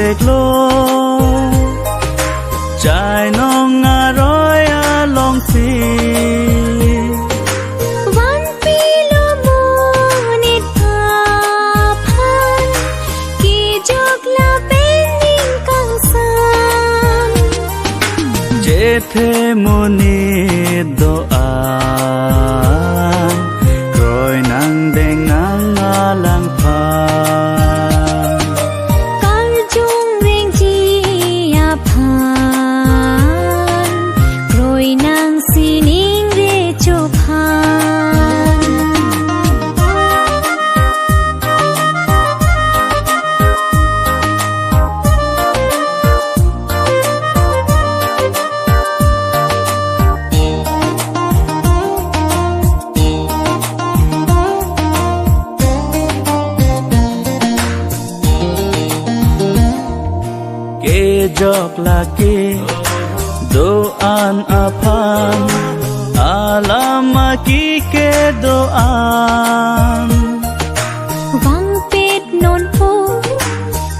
thek lo chai nong aroi along si wan pi lo mo nit pa phan ki jok la bening kang sam je the moni do an rồi nang deng nang alang pha kar chung ring chi a phan rồi nang si ning re cho phan jok laki doan aphan alama ki ke doan vang pet non po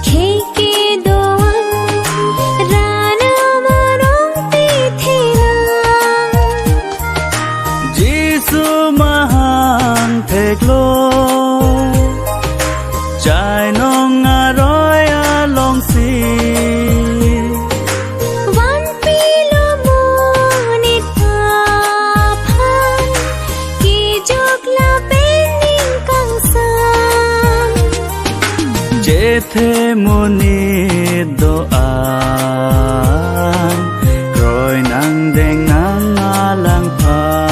khe ke doan rana marong ti thela jisu mahan thek lo chai nong aroi along si thế moni do an rồi nang deng nang alang pha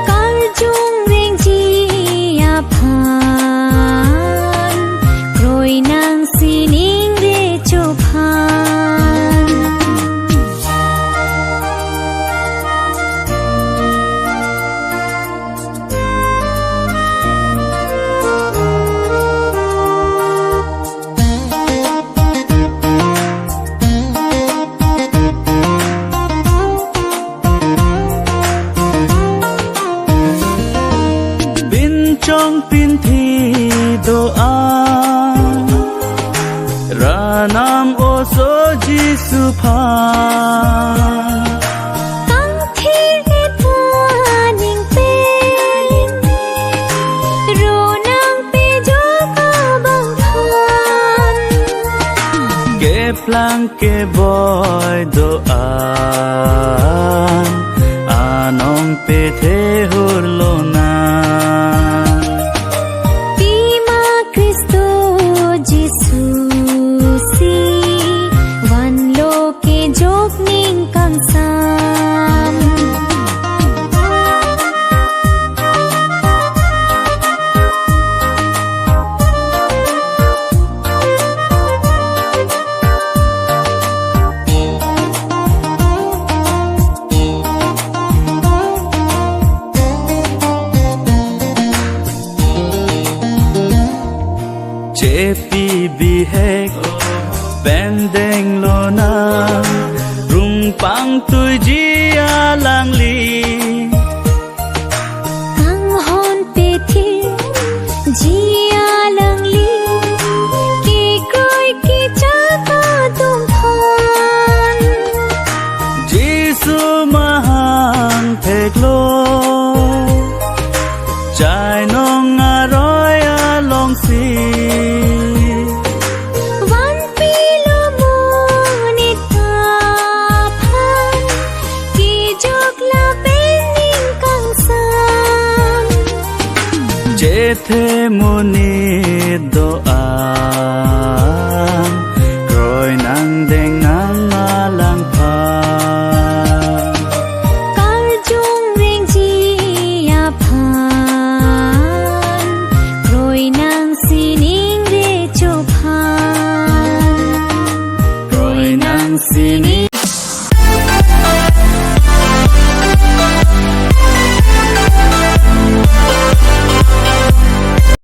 kar chung ring chi a phan rồi nang si ning re cho phan trong pin thi do an ra nam o so jisu pha tang thi re tha ning pe ro nang pe jo ka bang phan ke plang ke boy do an anong pe the hur lo na pi bi hek ben deng lo na rung pang tu ji alang li kang hon pe thi ji alang li ki koi ki cha ka tum phan jisu mahan thek lo chai nong aroi along si thế moni do an